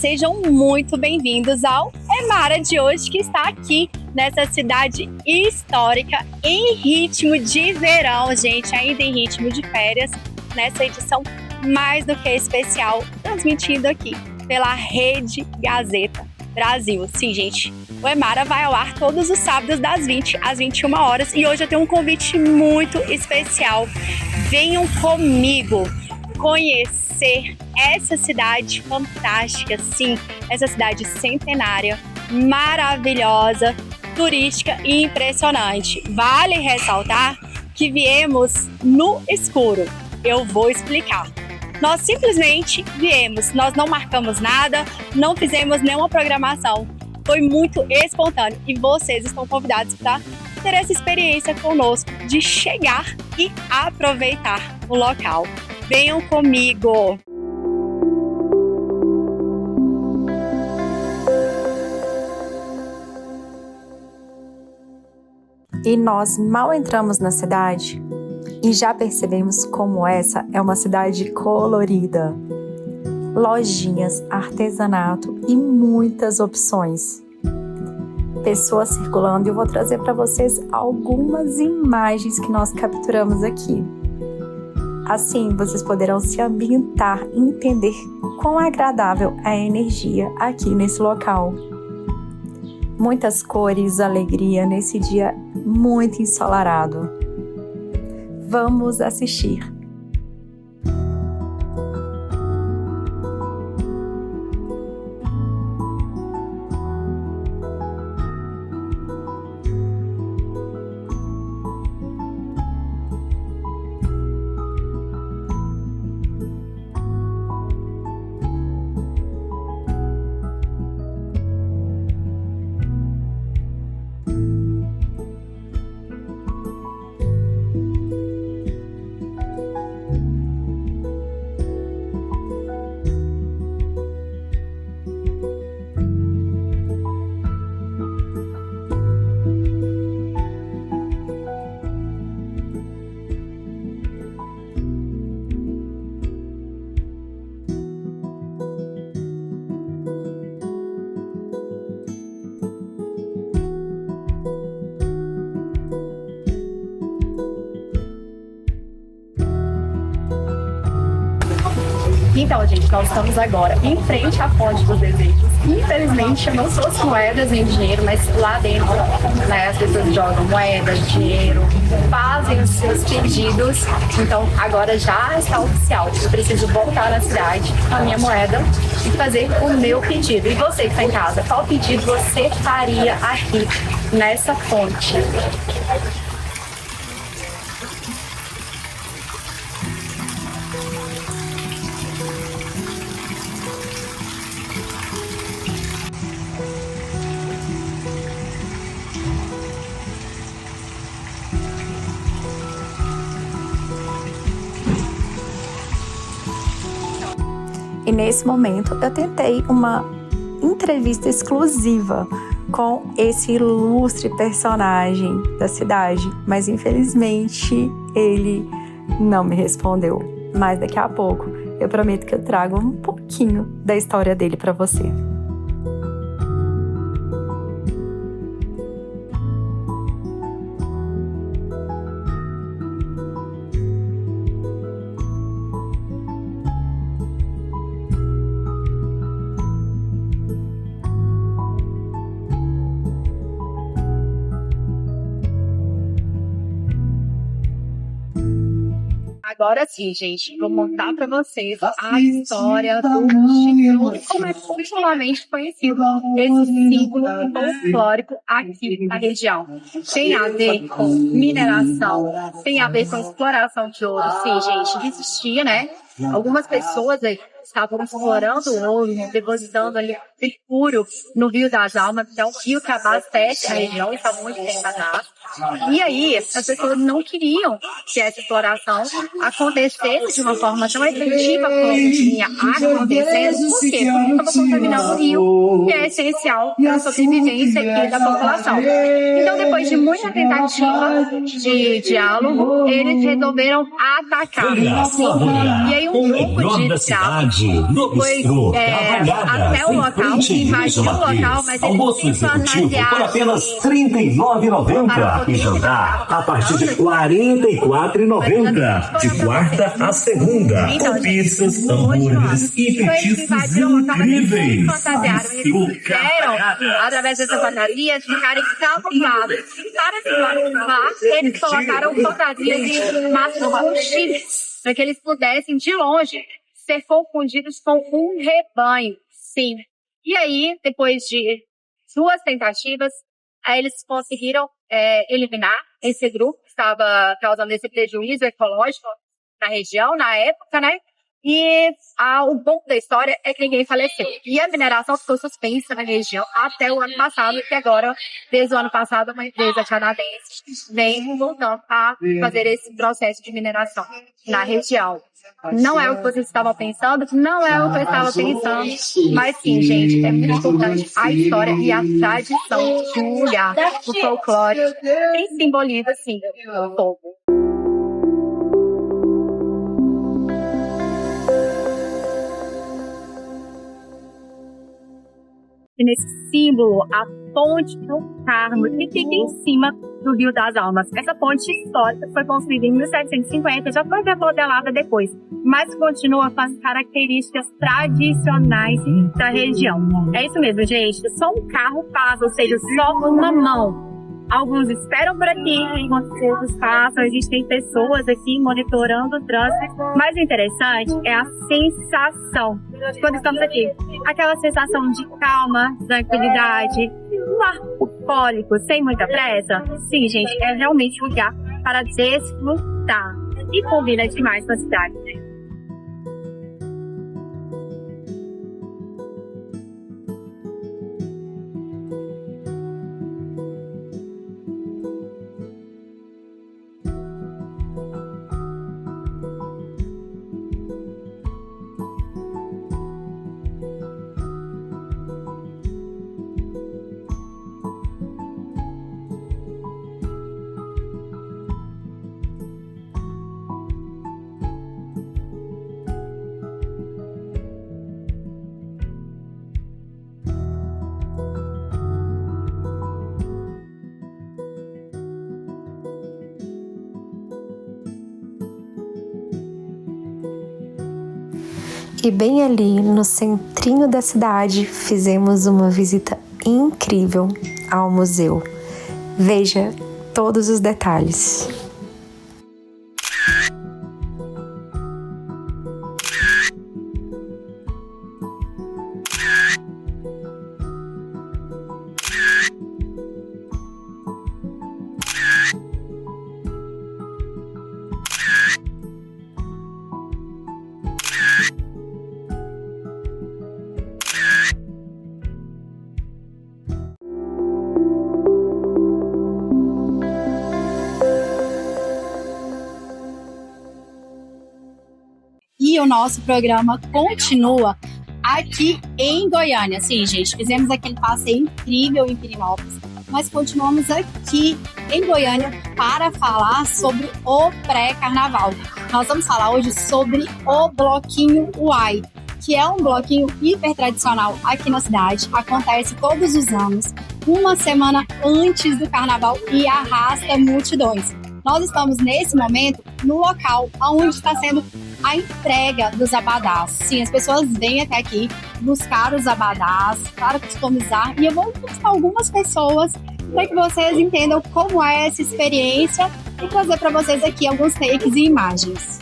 sejam muito bem-vindos ao Emara de hoje, que está aqui nessa cidade histórica, em ritmo de verão, gente, ainda em ritmo de férias, nessa edição mais do que especial, transmitindo aqui pela Rede Gazeta Brasil. Sim, gente, o Emara vai ao ar todos os sábados das 20 às 21 horas e hoje eu tenho um convite muito especial. Venham comigo conhecer essa cidade fantástica, sim, essa cidade centenária, maravilhosa, turística e impressionante. Vale ressaltar que viemos no escuro. Eu vou explicar. Nós simplesmente viemos, nós não marcamos nada, não fizemos nenhuma programação. Foi muito espontâneo e vocês estão convidados para ter essa experiência conosco de chegar e aproveitar o local. Venham comigo! E nós mal entramos na cidade e já percebemos como essa é uma cidade colorida. Lojinhas, artesanato e muitas opções. Pessoas circulando e eu vou trazer para vocês algumas imagens que nós capturamos aqui. Assim, vocês poderão se ambientar e entender quão agradável é a energia aqui nesse local. Muitas cores, alegria nesse dia muito ensolarado. Vamos assistir. Então, gente, nós estamos agora em frente à Fonte dos Desejos. Infelizmente, eu não trouxe moedas nem dinheiro, mas lá dentro, né, as pessoas jogam moedas, dinheiro, fazem os seus pedidos. Então, agora já está oficial. Eu preciso voltar na cidade com a minha moeda e fazer o meu pedido. E você que está em casa, qual pedido você faria aqui nessa fonte? E nesse momento eu tentei uma entrevista exclusiva com esse ilustre personagem da cidade, mas infelizmente ele não me respondeu. Mas daqui a pouco eu prometo que eu trago um pouquinho da história dele para você. Agora sim, gente, vou contar para vocês a história do Chiru, como é popularmente conhecido esse símbolo folclórico aqui na região. Tem a ver com mineração, tem a ver com exploração de ouro. Sim, gente, existia, né? Algumas pessoas aí estavam explorando o ouro, depositando ali mercúrio no Rio das Almas, que é um rio que abastece a região e está muito bem atrás. E aí, as pessoas não queriam que essa exploração acontecesse de uma forma tão efetiva como vinha acontecendo. Por quê? Porque estava contaminando o rio, que é essencial para a sobrevivência aqui da população. Então, depois de muita tentativa de diálogo, eles resolveram atacar. E aí, um grupo de escravos foi até o local, invadiu o local, mas eles se fantasiaram por apenas R$ 39,90 e jantar a partir de R$ 44,90 de quarta a segunda, com pizzas, hambúrgueres e petiscos incríveis. Eles quiseram, através dessa fantasia, ficarem camuflados. Para se camuflar, eles colocaram fantasias de máscaras com chifres, para que eles pudessem, de longe, ser confundidos com um rebanho. Sim. E aí, depois de 2 tentativas, aí eles conseguiram eliminar esse grupo que estava causando esse prejuízo ecológico na região, na época, né? E o bom da história é que ninguém faleceu. E a mineração ficou suspensa na região até o ano passado, que agora, desde o ano passado, uma empresa canadense vem voltando a fazer esse processo de mineração na região. Não é o que vocês estavam pensando, não é o que eu estava pensando, mas sim, gente, é muito importante a história e a tradição de um lugar, o folclore, que simboliza, sim, o povo. E nesse símbolo, a ponte do Carmo, que fica em cima do Rio das Almas. Essa ponte histórica foi construída em 1750, já foi remodelada depois, mas continua com as características tradicionais da região. É isso mesmo, gente. Só um carro passa, ou seja, só uma mão. Alguns esperam por aqui, enquanto outros passam. A gente tem pessoas aqui monitorando o trânsito. Mas o interessante é a sensação de quando estamos aqui. Aquela sensação de calma, tranquilidade, um ar bucólico, sem muita pressa. Sim, gente, é realmente um lugar para desfrutar. E combina demais com a cidade, né? E bem ali no centrinho da cidade, fizemos uma visita incrível ao museu. Veja todos os detalhes. E o nosso programa continua aqui em Goiânia. Sim, gente, fizemos aquele passeio incrível em Pirinópolis, mas continuamos aqui em Goiânia para falar sobre o pré-carnaval. Nós vamos falar hoje sobre o Bloquinho Uai, que é um bloquinho hiper tradicional aqui na cidade. Acontece todos os anos, uma semana antes do carnaval, e arrasta multidões. Nós estamos nesse momento no local onde está sendo a entrega dos abadás. Sim, as pessoas vêm até aqui buscar os abadás para customizar, e eu vou mostrar algumas pessoas para que vocês entendam como é essa experiência e trazer para vocês aqui alguns takes e imagens.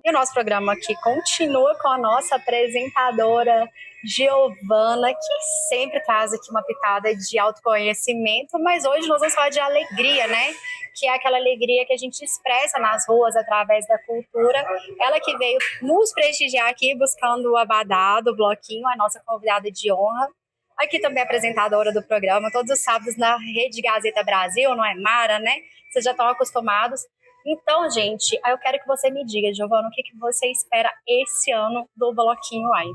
E o nosso programa aqui continua com a nossa apresentadora Giovana, que sempre traz aqui uma pitada de autoconhecimento, mas hoje nós vamos falar de alegria, né? que é aquela alegria que a gente expressa nas ruas através da cultura. Ela que veio nos prestigiar aqui buscando o abadá do bloquinho, a nossa convidada de honra. Aqui também apresentadora do programa, todos os sábados na Rede Gazeta Brasil, não é, Mara, né? Vocês já estão acostumados. Então, gente, eu quero que você me diga, Giovana, o que você espera esse ano do Bloquinho AI?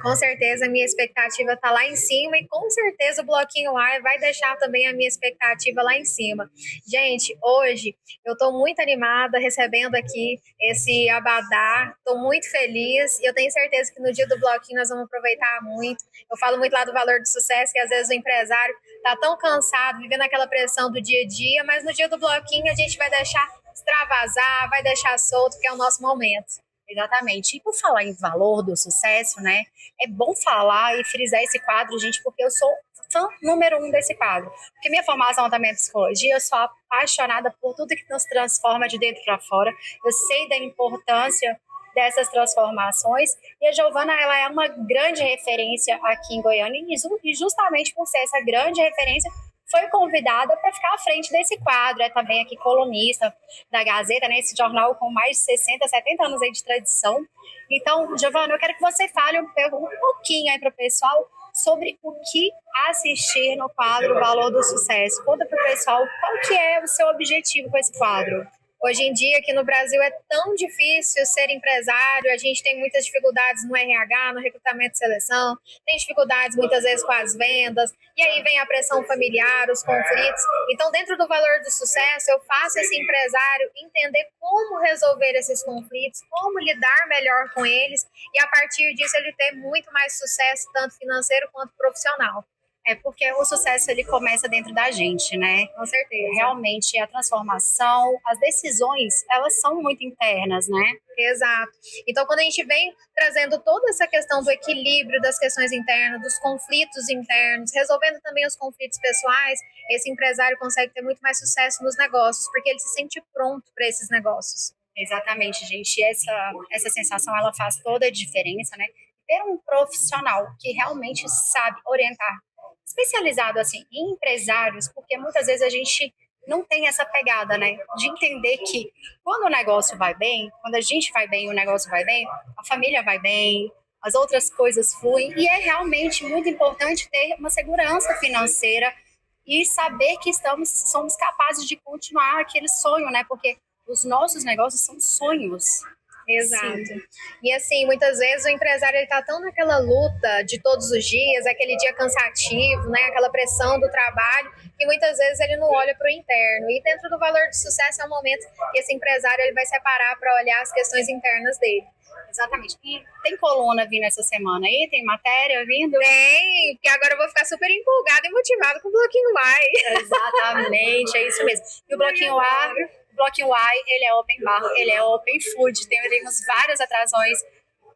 Com certeza a minha expectativa está lá em cima e com certeza o Bloquinho AI vai deixar também a minha expectativa lá em cima. Gente, hoje eu estou muito animada recebendo aqui esse abadá, estou muito feliz e eu tenho certeza que no dia do Bloquinho nós vamos aproveitar muito. Eu falo muito lá do valor do sucesso, que às vezes o empresário está tão cansado, vivendo aquela pressão do dia a dia, mas no dia do Bloquinho a gente vai deixar extravasar, vai deixar solto, que é o nosso momento. Exatamente. E por falar em valor do sucesso, né? É bom falar e frisar esse quadro, gente, porque eu sou fã número 1 desse quadro. Porque minha formação também é psicologia, eu sou apaixonada por tudo que nos transforma de dentro para fora. Eu sei da importância dessas transformações e a Giovana, ela é uma grande referência aqui em Goiânia e justamente por ser essa grande referência foi convidada para ficar à frente desse quadro. É também aqui colunista da Gazeta, né, esse jornal com mais de 60, 70 anos aí de tradição. Então, Giovana, eu quero que você fale um pouquinho aí para o pessoal sobre o que assistir no quadro Valor do Sucesso. Conta para o pessoal qual que é o seu objetivo com esse quadro. Hoje em dia, aqui no Brasil, é tão difícil ser empresário, a gente tem muitas dificuldades no RH, no recrutamento e seleção, tem dificuldades muitas vezes com as vendas, e aí vem a pressão familiar, os conflitos. Então, dentro do Valor do Sucesso, eu faço esse empresário entender como resolver esses conflitos, como lidar melhor com eles, e a partir disso ele ter muito mais sucesso, tanto financeiro quanto profissional. É porque o sucesso ele começa dentro da gente, né? Com certeza. Realmente a transformação, as decisões, elas são muito internas, né? Exato. Então, quando a gente vem trazendo toda essa questão do equilíbrio das questões internas, dos conflitos internos, resolvendo também os conflitos pessoais, esse empresário consegue ter muito mais sucesso nos negócios, porque ele se sente pronto para esses negócios. Exatamente, gente. Essa sensação, ela faz toda a diferença, né? Ter um profissional que realmente sabe orientar, especializado assim em empresários, porque muitas vezes a gente não tem essa pegada, né, de entender que quando o negócio vai bem, quando a gente vai bem, o negócio vai bem, a família vai bem, as outras coisas fluem, e é realmente muito importante ter uma segurança financeira e saber que somos capazes de continuar aquele sonho, né, porque os nossos negócios são sonhos. Exato. Sim. E assim, muitas vezes o empresário ele tá tão naquela luta de todos os dias, aquele dia cansativo, né, aquela pressão do trabalho, que muitas vezes ele não olha para o interno. E dentro do Valor do Sucesso é um momento que esse empresário ele vai separar para olhar as questões internas dele. Exatamente. E tem coluna vindo essa semana aí? Tem matéria vindo? Tem, porque agora eu vou ficar super empolgada e motivada com o Bloquinho AI. Exatamente, é isso mesmo. E o Bloquinho AI, ele é open bar, ele é open food, teremos várias atrações,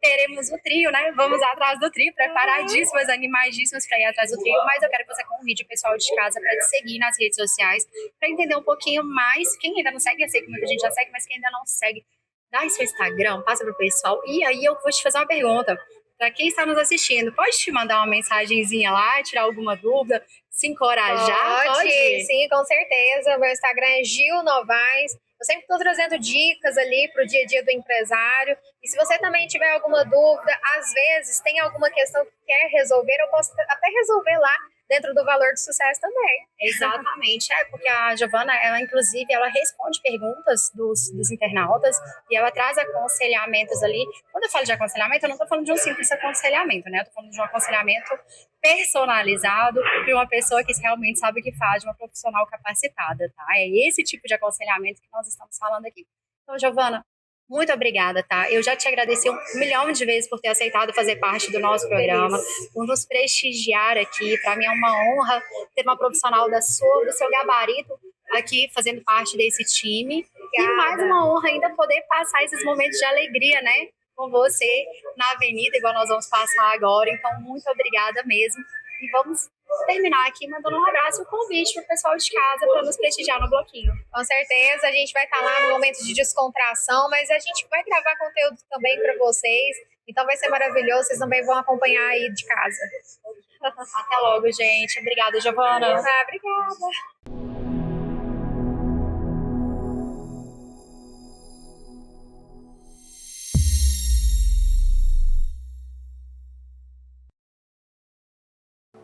teremos o trio, né? Vamos atrás do trio, preparadíssimas, animadíssimas para ir atrás do trio, mas eu quero que você convide o pessoal de casa para te seguir nas redes sociais, para entender um pouquinho mais. Quem ainda não segue, eu sei que muita gente já segue, mas quem ainda não segue, dá em seu Instagram, passa pro pessoal, e aí eu vou te fazer uma pergunta. Para quem está nos assistindo, pode te mandar uma mensagenzinha lá, tirar alguma dúvida, se encorajar? Pode? Sim, com certeza. Meu Instagram é Gil Novaes. Eu sempre estou trazendo dicas ali para o dia a dia do empresário. E se você também tiver alguma dúvida, às vezes tem alguma questão que quer resolver, eu posso até resolver lá dentro do Valor do Sucesso também. Exatamente, porque a Giovana, ela inclusive, ela responde perguntas dos internautas e ela traz aconselhamentos ali. Quando eu falo de aconselhamento, eu não estou falando de um simples aconselhamento, né? Eu estou falando de um aconselhamento personalizado para uma pessoa que realmente sabe o que faz, de uma profissional capacitada, tá? É esse tipo de aconselhamento que nós estamos falando aqui. Então, Giovana, muito obrigada, tá? Eu já te agradeci 1 milhão de vezes por ter aceitado fazer parte do nosso programa, por nos prestigiar aqui. Para mim é uma honra ter uma profissional do seu gabarito aqui fazendo parte desse time. Obrigada. E mais uma honra ainda poder passar esses momentos de alegria, né? Com você na avenida, igual nós vamos passar agora. Então, muito obrigada mesmo. E vamos terminar aqui mandando um abraço e um convite para o pessoal de casa para nos prestigiar no Bloquinho. Com certeza, a gente vai estar lá no momento de descontração, mas a gente vai gravar conteúdo também para vocês, então vai ser maravilhoso, vocês também vão acompanhar aí de casa. Até logo, gente. Obrigada, Giovana. Obrigada.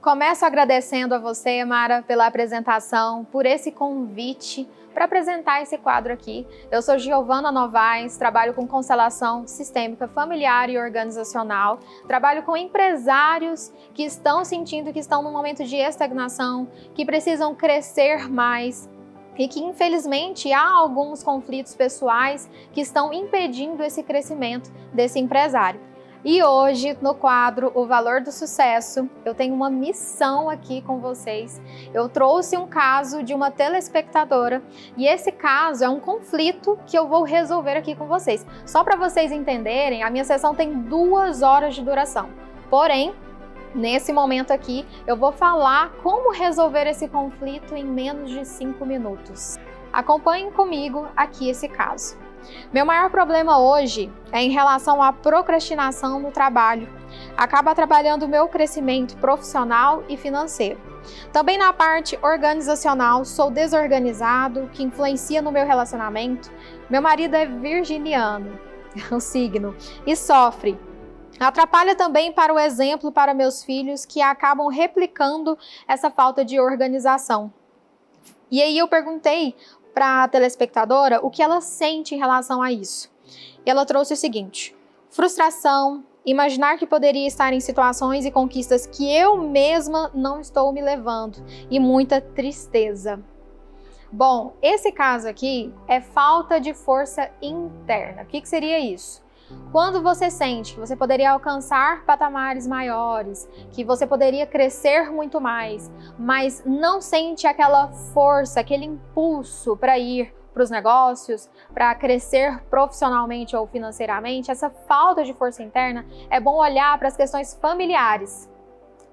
Começo agradecendo a você, Mara, pela apresentação, por esse convite para apresentar esse quadro aqui. Eu sou Giovana Novaes, trabalho com constelação sistêmica familiar e organizacional, trabalho com empresários que estão sentindo que estão num momento de estagnação, que precisam crescer mais e que, infelizmente, há alguns conflitos pessoais que estão impedindo esse crescimento desse empresário. E hoje, no quadro O Valor do Sucesso, eu tenho uma missão aqui com vocês. Eu trouxe um caso de uma telespectadora e esse caso é um conflito que eu vou resolver aqui com vocês. Só para vocês entenderem, a minha sessão tem 2 horas de duração. Porém, nesse momento aqui, eu vou falar como resolver esse conflito em menos de 5 minutos. Acompanhem comigo aqui esse caso. Meu maior problema hoje é em relação à procrastinação no trabalho. Acaba atrapalhando o meu crescimento profissional e financeiro. Também na parte organizacional, sou desorganizado, que influencia no meu relacionamento. Meu marido é virginiano, o signo, e sofre. Atrapalha também para o exemplo para meus filhos, que acabam replicando essa falta de organização. E aí eu perguntei para a telespectadora o que ela sente em relação a isso. E ela trouxe o seguinte: frustração, imaginar que poderia estar em situações e conquistas que eu mesma não estou me levando e muita tristeza. Bom, esse caso aqui é falta de força interna. O que seria isso? Quando você sente que você poderia alcançar patamares maiores, que você poderia crescer muito mais, mas não sente aquela força, aquele impulso para ir para os negócios, para crescer profissionalmente ou financeiramente, essa falta de força interna, é bom olhar para as questões familiares.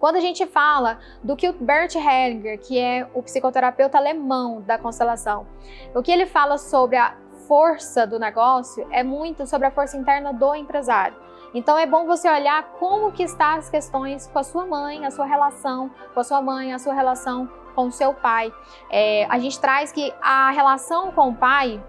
Quando a gente fala do que o Bert Hellinger, que é o psicoterapeuta alemão da constelação, o que ele fala sobre a força do negócio é muito sobre a força interna do empresário. Então é bom você olhar como que estão as questões com a sua mãe, a sua relação com a sua mãe, a sua relação com o seu pai. A gente traz que a relação com o pai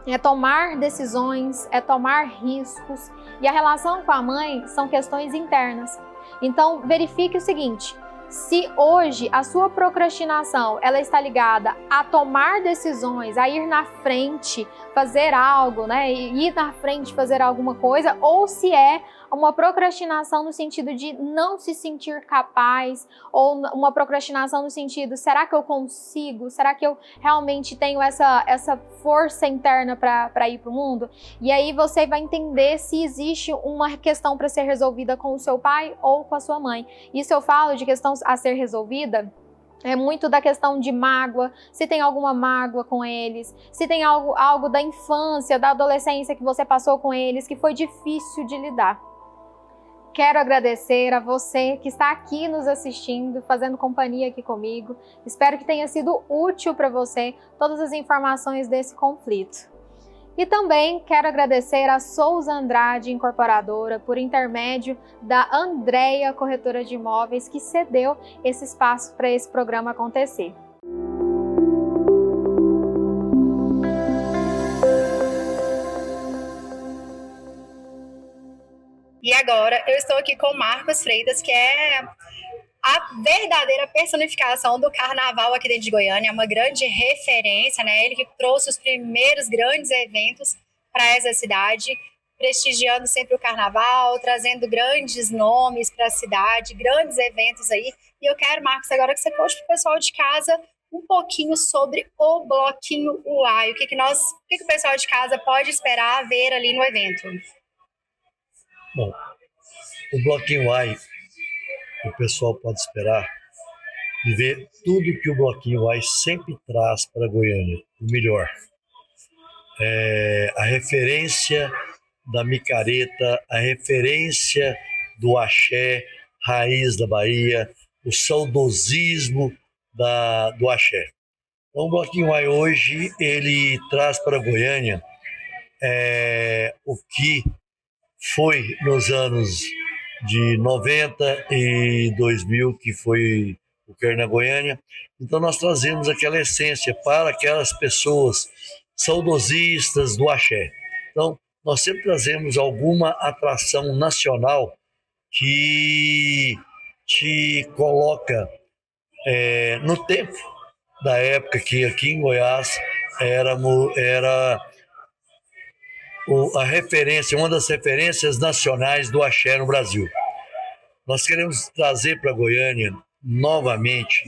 é tomar decisões, é tomar riscos, e a relação com a mãe são questões internas. Então verifique o seguinte: se hoje a sua procrastinação ela está ligada a tomar decisões, a ir na frente, fazer algo, né? Ir na frente, fazer alguma coisa, ou se é uma procrastinação no sentido de não se sentir capaz, ou uma procrastinação no sentido, será que eu consigo? Será que eu realmente tenho essa força interna para ir para o mundo? E aí você vai entender se existe uma questão para ser resolvida com o seu pai ou com a sua mãe. Isso eu falo de questão a ser resolvida, é muito da questão de mágoa, se tem alguma mágoa com eles, se tem algo da infância, da adolescência que você passou com eles, que foi difícil de lidar. Quero agradecer a você que está aqui nos assistindo, fazendo companhia aqui comigo. Espero que tenha sido útil para você todas as informações desse conflito. E também quero agradecer a Souza Andrade Incorporadora, por intermédio da Andréia Corretora de Imóveis, que cedeu esse espaço para esse programa acontecer. E agora eu estou aqui com o Marcos Freitas, que é a verdadeira personificação do carnaval aqui dentro de Goiânia, é uma grande referência, né? Ele que trouxe os primeiros grandes eventos para essa cidade, prestigiando sempre o carnaval, trazendo grandes nomes para a cidade, grandes eventos aí. E eu quero, Marcos, agora que você conte para o pessoal de casa um pouquinho sobre o Bloquinho Uai, o que o pessoal de casa pode esperar ver ali no evento. Bom, o Bloquinho Uai, o pessoal pode esperar e ver tudo que o Bloquinho Uai sempre traz para Goiânia, o melhor. A referência da micareta, a referência do axé, raiz da Bahia, o saudosismo do axé. Então, o Bloquinho Uai hoje, ele traz para Goiânia o que foi nos anos de 90 e 2000, que foi o Carna Goiânia. Então nós trazemos aquela essência para aquelas pessoas saudosistas do axé. Então nós sempre trazemos alguma atração nacional que te coloca no tempo da época que aqui em Goiás era a referência, uma das referências nacionais do axé no Brasil. Nós queremos trazer para Goiânia novamente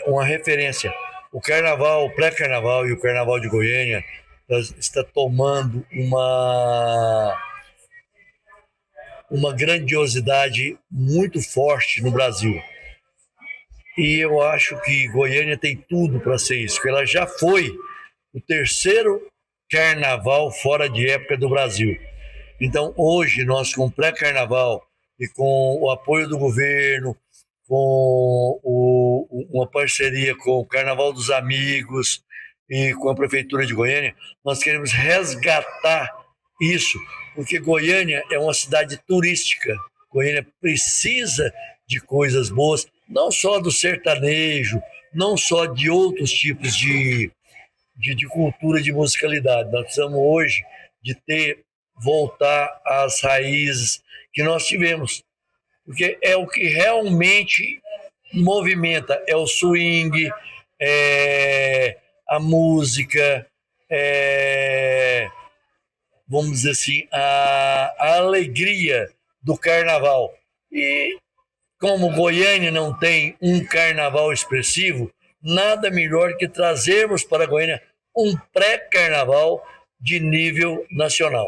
uma referência. O carnaval, o pré-carnaval e o carnaval de Goiânia está tomando uma grandiosidade muito forte no Brasil. E eu acho que Goiânia tem tudo para ser isso, porque ela já foi o terceiro carnaval fora de época do Brasil. Então, hoje, nós com o pré-carnaval e com o apoio do governo, com uma parceria com o Carnaval dos Amigos e com a Prefeitura de Goiânia, nós queremos resgatar isso, porque Goiânia é uma cidade turística. Goiânia precisa de coisas boas, não só do sertanejo, não só de outros tipos de cultura, de musicalidade. Nós precisamos hoje de voltar às raízes que nós tivemos, porque é o que realmente movimenta, é o swing, é a música, vamos dizer assim, a alegria do carnaval. E como Goiânia não tem um carnaval expressivo, nada melhor que trazermos para Goiânia um pré-carnaval de nível nacional.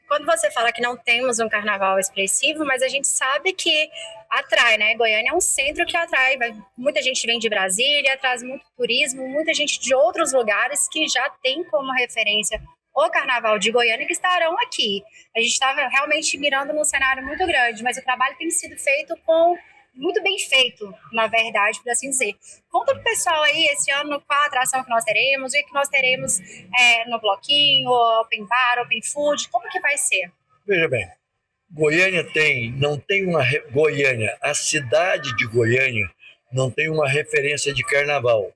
Quando você fala que não temos um carnaval expressivo, mas a gente sabe que atrai, né? Goiânia é um centro que atrai. Muita gente vem de Brasília, traz muito turismo, muita gente de outros lugares que já tem como referência o carnaval de Goiânia que estarão aqui. A gente estava realmente mirando num cenário muito grande, mas o trabalho tem sido feito muito bem feito, na verdade, por assim dizer. Conta pro pessoal aí, esse ano, qual a atração que nós teremos, o que nós teremos no bloquinho, open bar, open food, como que vai ser? Veja bem, Goiânia a cidade de Goiânia não tem uma referência de carnaval.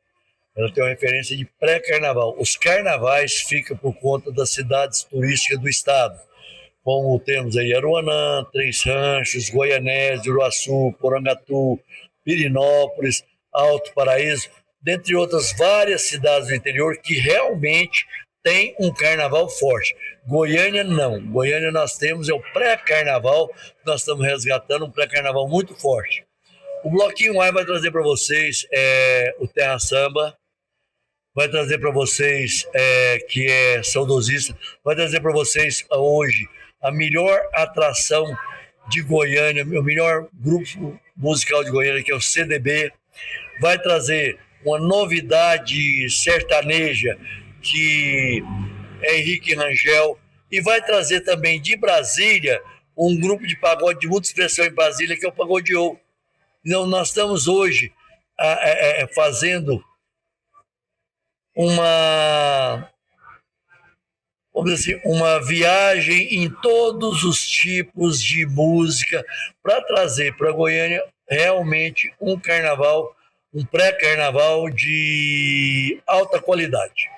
Ela tem uma referência de pré-carnaval. Os carnavais ficam por conta das cidades turísticas do estado, como temos aí Aruanã, Três Ranchos, Goianésia, Uruaçu, Porangatu, Pirinópolis, Alto Paraíso, dentre outras várias cidades do interior que realmente tem um carnaval forte. Goiânia não. Goiânia nós temos o pré-carnaval, nós estamos resgatando um pré-carnaval muito forte. O Bloquinho Ai vai trazer para vocês o Terra Samba, vai trazer para vocês que é saudosista, vai trazer para vocês hoje a melhor atração de Goiânia, o melhor grupo musical de Goiânia, que é o CDB, vai trazer uma novidade sertaneja, que é Henrique Rangel, e vai trazer também de Brasília um grupo de pagode de muita expressão em Brasília, que é o Pagodeou. Então, nós estamos hoje fazendo uma viagem em todos os tipos de música para trazer para Goiânia realmente um carnaval, um pré-carnaval de alta qualidade.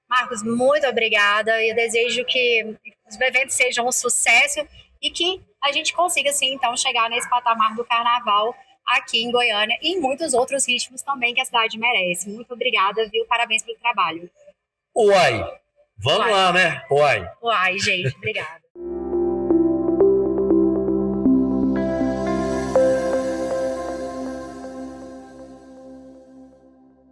Marcos, muito obrigada. Eu desejo que os eventos sejam um sucesso e que a gente consiga, assim, então, chegar nesse patamar do carnaval aqui em Goiânia e em muitos outros ritmos também que a cidade merece. Muito obrigada, viu? Parabéns pelo trabalho. Uai! Vamos lá, né? Uai! Uai, gente. Obrigada.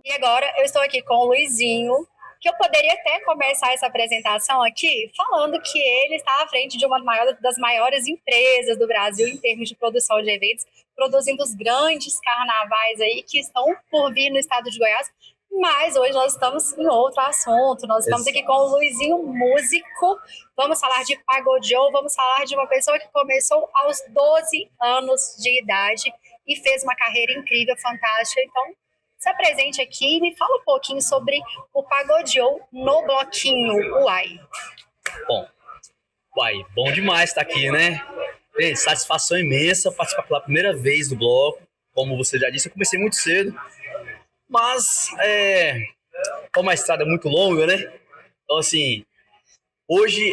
E agora eu estou aqui com o Luizinho, que eu poderia até começar essa apresentação aqui falando que ele está à frente de uma das maiores empresas do Brasil em termos de produção de eventos, produzindo os grandes carnavais aí que estão por vir no estado de Goiás. Mas hoje nós estamos em outro assunto. Nós estamos aqui com o Luizinho, músico. Vamos falar de Pagodeou, vamos falar de uma pessoa que começou aos 12 anos de idade e fez uma carreira incrível, fantástica. Então, se apresente aqui e me fala um pouquinho sobre o Pagodeou no Bloquinho Uai. Bom demais estar aqui, né? Satisfação imensa participar pela primeira vez do bloco. Como você já disse, eu comecei muito cedo. Mas, como a estrada é muito longa, né? Então, assim, hoje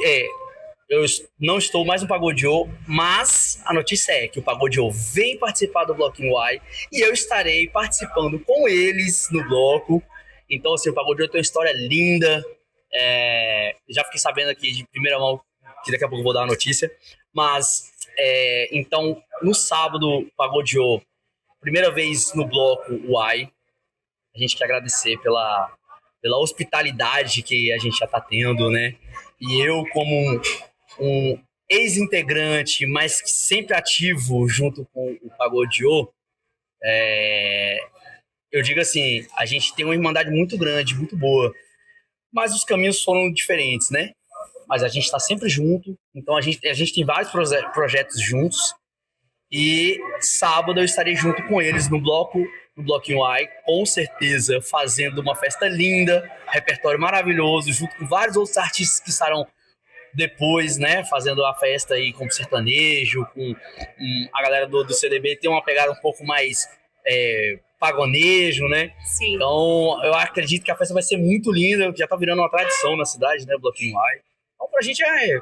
eu não estou mais no Pagodeô, mas a notícia é que o Pagodeô vem participar do Bloquinho Y e eu estarei participando com eles no bloco. Então, assim, o Pagodeô tem uma história linda. Já fiquei sabendo aqui de primeira mão, que daqui a pouco eu vou dar a notícia. Mas, então, no sábado, Pagodeô, primeira vez no bloco Y. A gente quer agradecer pela hospitalidade que a gente já está tendo, né? E eu, como um ex-integrante, mas sempre ativo junto com o Pagodeô, eu digo assim, a gente tem uma irmandade muito grande, muito boa, mas os caminhos foram diferentes, né? Mas a gente está sempre junto, então a gente tem vários projetos juntos, e sábado eu estarei junto com eles no Bloquinho Y, com certeza, fazendo uma festa linda, repertório maravilhoso, junto com vários outros artistas que estarão depois, né, fazendo a festa aí com sertanejo, com a galera do CDB tem uma pegada um pouco mais pagonejo, né? Sim. Então, eu acredito que a festa vai ser muito linda, já tá virando uma tradição na cidade, né, Bloquinho Y. Então, pra gente é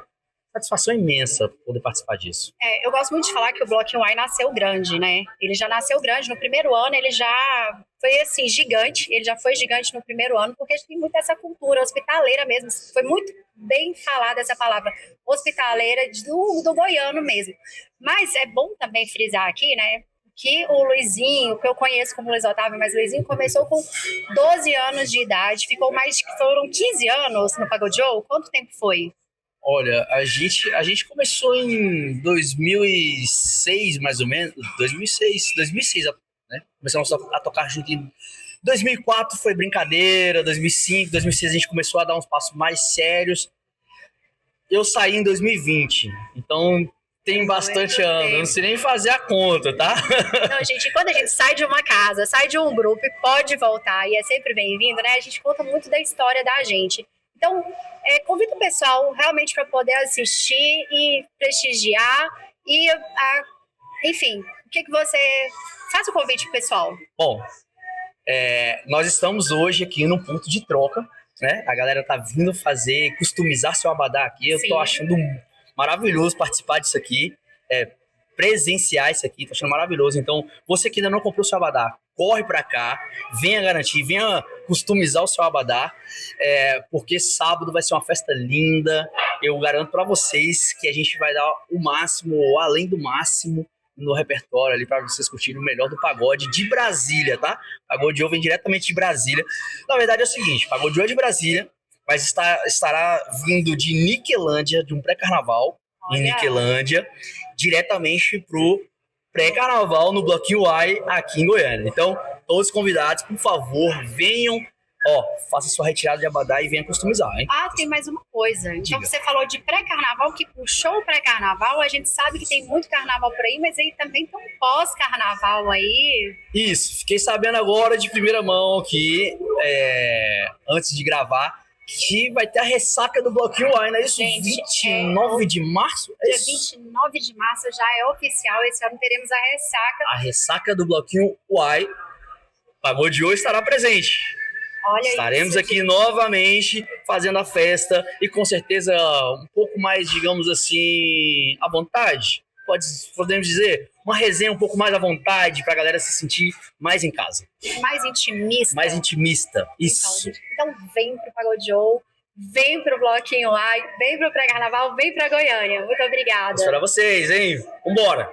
satisfação imensa poder participar disso. Eu gosto muito de falar que o Bloquinho Y nasceu grande, né? Ele já nasceu grande. No primeiro ano, ele já foi, assim, gigante. Ele já foi gigante no primeiro ano, porque a gente tem muito essa cultura hospitaleira mesmo. Foi muito bem falada essa palavra, hospitaleira do goiano mesmo. Mas é bom também frisar aqui, né, que o Luizinho, que eu conheço como Luiz Otávio, mas o Luizinho começou com 12 anos de idade, foram 15 anos no Pagodeô. Quanto tempo foi? Olha, a gente começou em 2006, mais ou menos, 2006, né? Começamos a tocar junto em 2004 foi brincadeira, 2005, 2006 a gente começou a dar uns passos mais sérios. Eu saí em 2020, então tem bastante ano, eu não sei nem fazer a conta, tá? Não, gente, quando a gente sai de uma casa, sai de um grupo e pode voltar, e é sempre bem-vindo, né? A gente conta muito da história da gente. Então, convido o pessoal realmente para poder assistir e prestigiar. E, enfim, o que você... Faça o convite pro pessoal. Bom, nós estamos hoje aqui num ponto de troca, né? A galera tá vindo customizar seu abadá aqui. Eu tô achando maravilhoso participar disso aqui. Presenciar isso aqui, tô achando maravilhoso. Então, você que ainda não comprou o seu abadá, corre para cá, venha garantir, venha customizar o seu abadá, porque sábado vai ser uma festa linda. Eu garanto para vocês que a gente vai dar o máximo, além do máximo, no repertório ali para vocês curtirem o melhor do pagode de Brasília, tá? Pagodeô vem diretamente de Brasília. Na verdade é o seguinte, Pagodeô é de Brasília, mas estará vindo de Niquelândia, de um pré-carnaval em Niquelândia, diretamente pro pré-carnaval no Bloquinho Y aqui em Goiânia. Então, todos convidados, por favor, venham, faça sua retirada de abadá e venha customizar, hein? Tem mais uma coisa. Então, você falou de pré-carnaval, que puxou o pré-carnaval, a gente sabe que tem muito carnaval por aí, mas aí também tem um pós-carnaval aí. Isso, fiquei sabendo agora de primeira mão que, antes de gravar, que vai ter a ressaca do Bloquinho Y, não é isso? Gente, 29 de março? Dia 29 de março já é oficial, esse ano teremos a ressaca. A ressaca do Bloquinho Y, Pagodeô estará presente. Olha, estaremos aqui novamente fazendo a festa e com certeza um pouco mais, digamos assim, à vontade. Podemos dizer, uma resenha um pouco mais à vontade para a galera se sentir mais em casa. Mais intimista. Mais intimista, isso. Então vem pro Pagodeô, vem pro Bloquinho Y, vem pro pré-carnaval, vem pra Goiânia. Muito obrigada. Vou esperar vocês, hein? Vambora!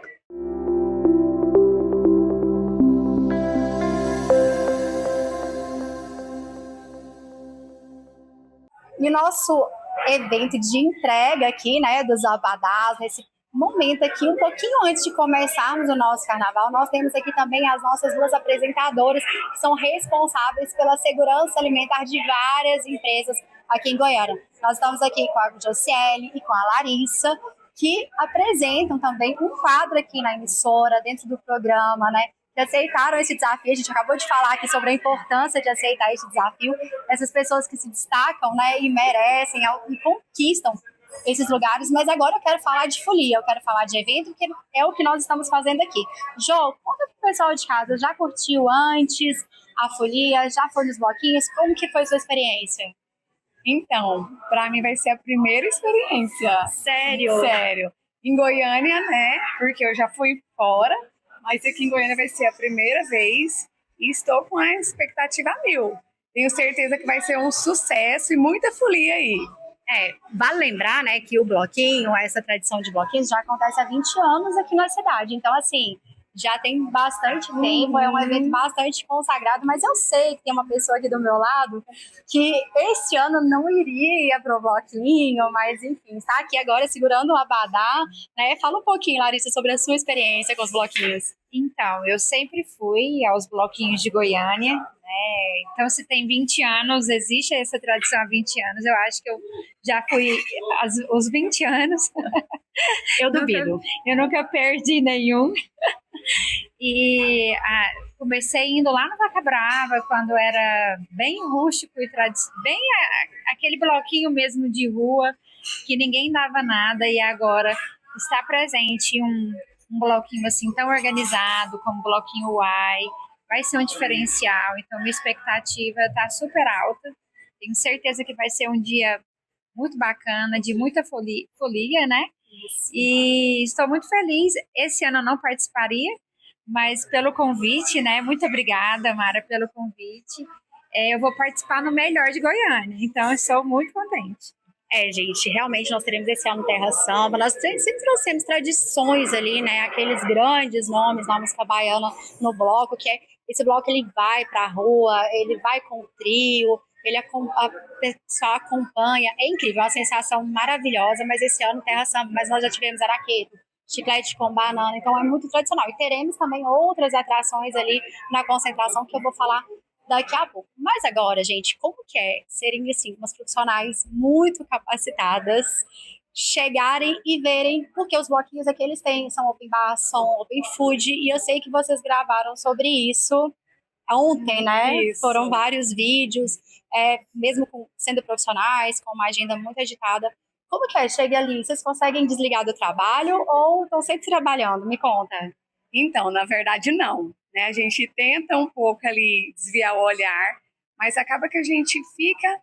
E o nosso evento de entrega aqui, né, dos abadás, nesse momento aqui, um pouquinho antes de começarmos o nosso carnaval, nós temos aqui também as nossas duas apresentadoras que são responsáveis pela segurança alimentar de várias empresas aqui em Goiânia. Nós estamos aqui com a Josiele e com a Larissa, que apresentam também um quadro aqui na emissora, dentro do programa, né? Que aceitaram esse desafio. A gente acabou de falar aqui sobre a importância de aceitar esse desafio. Essas pessoas que se destacam, né, e merecem e conquistam esses lugares, mas agora eu quero falar de folia, eu quero falar de evento, que é o que nós estamos fazendo aqui. Jô, conta pro pessoal de casa, já curtiu antes a folia, já foi nos bloquinhos, como que foi a sua experiência? Então, para mim vai ser a primeira experiência. Sério? Sério. Em Goiânia, né? Porque eu já fui fora, mas aqui em Goiânia vai ser a primeira vez e estou com a expectativa a mil. Tenho certeza que vai ser um sucesso e muita folia aí. Vale lembrar, né, que o bloquinho, essa tradição de bloquinhos já acontece há 20 anos aqui na cidade. Então, assim, já tem bastante tempo, é um evento bastante consagrado, mas eu sei que tem uma pessoa aqui do meu lado que este ano não iria pro bloquinho, mas enfim, está aqui agora segurando o abadá, né? Fala um pouquinho, Larissa, sobre a sua experiência com os bloquinhos. Então, eu sempre fui aos bloquinhos de Goiânia, né? Então, se tem 20 anos, existe essa tradição há 20 anos, eu acho que eu já fui os 20 anos. Eu duvido. Eu nunca perdi nenhum. E comecei indo lá no Vaca Brava, quando era bem rústico e bem aquele bloquinho mesmo de rua, que ninguém dava nada, e agora está presente um bloquinho assim tão organizado como o Bloquinho Uai, vai ser um diferencial. Então minha expectativa está super alta, tenho certeza que vai ser um dia muito bacana, de muita folia, né? Isso. E estou muito feliz. Esse ano eu não participaria, mas pelo convite, né? Muito obrigada, Mara, pelo convite. Eu vou participar no Melhor de Goiânia, então eu sou muito contente. Gente, realmente nós teremos esse ano Terra Samba, nós sempre trouxemos tradições ali, né, aqueles grandes nomes na música baiana no bloco, que esse bloco ele vai pra rua, ele vai com o trio, a pessoa acompanha, é incrível, é uma sensação maravilhosa, mas esse ano Terra Samba, mas nós já tivemos araqueto, chiclete com banana, então é muito tradicional, e teremos também outras atrações ali na concentração que eu vou falar daqui a pouco. Mas agora, gente, como que é serem, assim, umas profissionais muito capacitadas, chegarem e verem, porque os bloquinhos aqui eles têm, são open bar, são open food, e eu sei que vocês gravaram sobre isso ontem, né? Isso. Foram vários vídeos, mesmo sendo profissionais, com uma agenda muito agitada. Como que é? Chega ali, vocês conseguem desligar do trabalho ou estão sempre trabalhando? Me conta. Então, na verdade, não. Né? A gente tenta um pouco ali desviar o olhar, mas acaba que a gente fica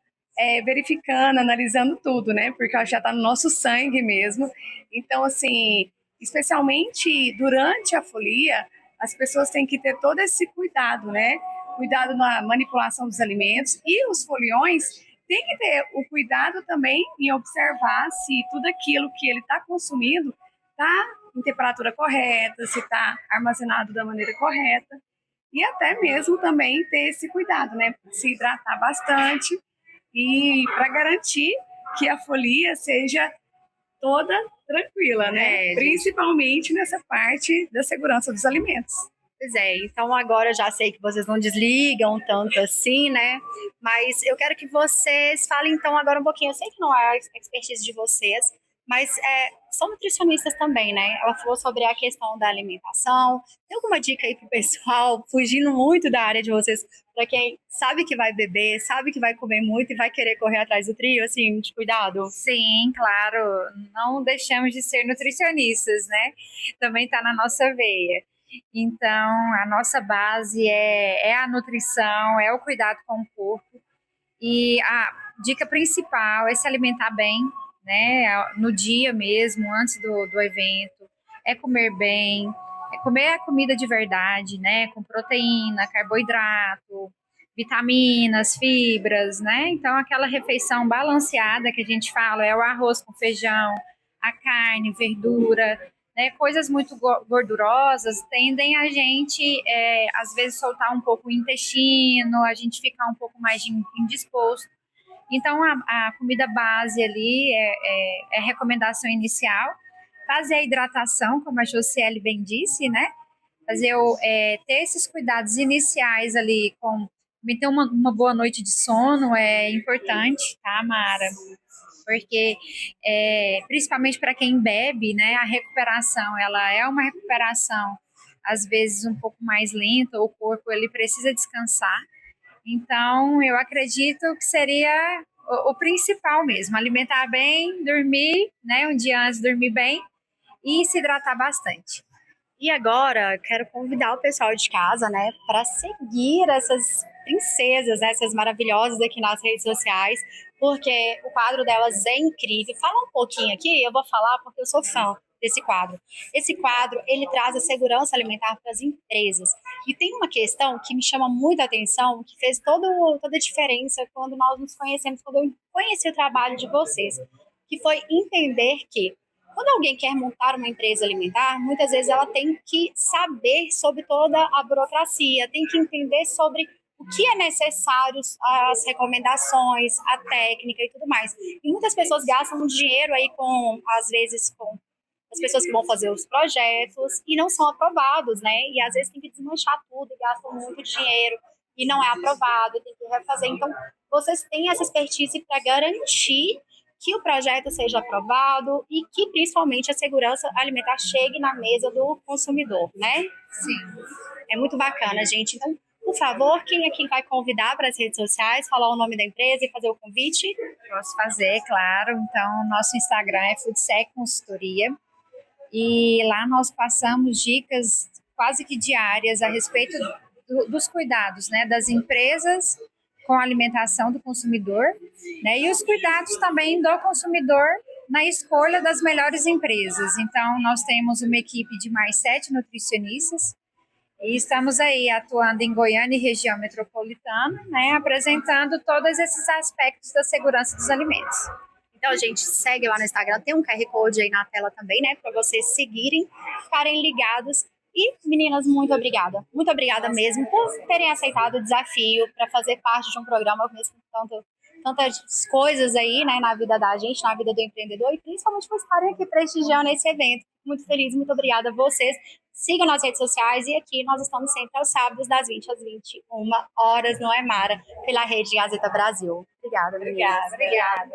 verificando, analisando tudo, né? Porque já está no nosso sangue mesmo. Então, assim, especialmente durante a folia, as pessoas têm que ter todo esse cuidado, né? Cuidado na manipulação dos alimentos, e os foliões têm que ter o cuidado também em observar se tudo aquilo que ele está consumindo está em temperatura correta, se está armazenado da maneira correta, e até mesmo também ter esse cuidado, né? Se hidratar bastante, e para garantir que a folia seja toda tranquila, né? Principalmente nessa parte da segurança dos alimentos. Pois então agora eu já sei que vocês não desligam tanto assim, né? Mas eu quero que vocês falem então agora um pouquinho, eu sei que não é a expertise de vocês, mas são nutricionistas também, né? Ela falou sobre a questão da alimentação. Tem alguma dica aí pro pessoal, fugindo muito da área de vocês, para quem sabe que vai beber, sabe que vai comer muito e vai querer correr atrás do trio, assim, de cuidado? Sim, claro. Não deixamos de ser nutricionistas, né? Também está na nossa veia. Então, a nossa base é a nutrição, é o cuidado com o corpo. E a dica principal é se alimentar bem, né? No dia mesmo, antes do evento. É comer bem, é comer a comida de verdade, né? Com proteína, carboidrato, vitaminas, fibras, né? Então, aquela refeição balanceada que a gente fala é o arroz com feijão, a carne, verdura, né? Coisas muito gordurosas tendem a gente, às vezes, soltar um pouco o intestino, a gente ficar um pouco mais indisposto. Então, a comida base ali é recomendação inicial. Fazer a hidratação, como a Josiele bem disse, né? Ter esses cuidados iniciais ali, ter uma boa noite de sono é importante, tá, Mara? Porque, principalmente para quem bebe, né, a recuperação, ela é uma recuperação, às vezes, um pouco mais lenta, o corpo ele precisa descansar. Então, eu acredito que seria o principal mesmo, alimentar bem, dormir, né, um dia antes dormir bem e se hidratar bastante. E agora, quero convidar o pessoal de casa, né, para seguir essas princesas, né, essas maravilhosas aqui nas redes sociais, porque o quadro delas é incrível. Fala um pouquinho aqui, eu vou falar porque eu sou fã desse quadro. Esse quadro, ele traz a segurança alimentar para as empresas. E tem uma questão que me chama muita atenção, que fez toda a diferença quando nós nos conhecemos, quando eu conheci o trabalho de vocês, que foi entender que quando alguém quer montar uma empresa alimentar, muitas vezes ela tem que saber sobre toda a burocracia, tem que entender sobre o que é necessário, as recomendações, a técnica e tudo mais. E muitas pessoas gastam dinheiro aí às vezes, com as pessoas que vão fazer os projetos e não são aprovados, né? E às vezes tem que desmanchar tudo e gastam muito dinheiro e não é aprovado, tem que refazer. Então, vocês têm essa expertise para garantir que o projeto seja aprovado e que, principalmente, a segurança alimentar chegue na mesa do consumidor, né? Sim. É muito bacana, gente. Então, por favor, quem aqui vai convidar para as redes sociais, falar o nome da empresa e fazer o convite? Posso fazer, claro. Então, nosso Instagram é Foodsec Consultoria. E lá nós passamos dicas quase que diárias a respeito dos cuidados, né, das empresas com a alimentação do consumidor, né, e os cuidados também do consumidor na escolha das melhores empresas. Então, nós temos uma equipe de mais 7 nutricionistas e estamos aí atuando em Goiânia e região metropolitana, né, apresentando todos esses aspectos da segurança dos alimentos. Então, gente, segue lá no Instagram, tem um QR Code aí na tela também, né, para vocês seguirem, ficarem ligados. E, meninas, muito obrigada. Muito obrigada mesmo por terem aceitado o desafio para fazer parte de um programa mesmo com tantas coisas aí, né, na vida da gente, na vida do empreendedor, e principalmente por estarem aqui prestigiando esse evento. Muito feliz, muito obrigada a vocês. Sigam nas redes sociais e aqui nós estamos sempre aos sábados, das 20 às 21 horas, no Emara, pela Rede Gazeta Brasil. Obrigada, meninas. Obrigada.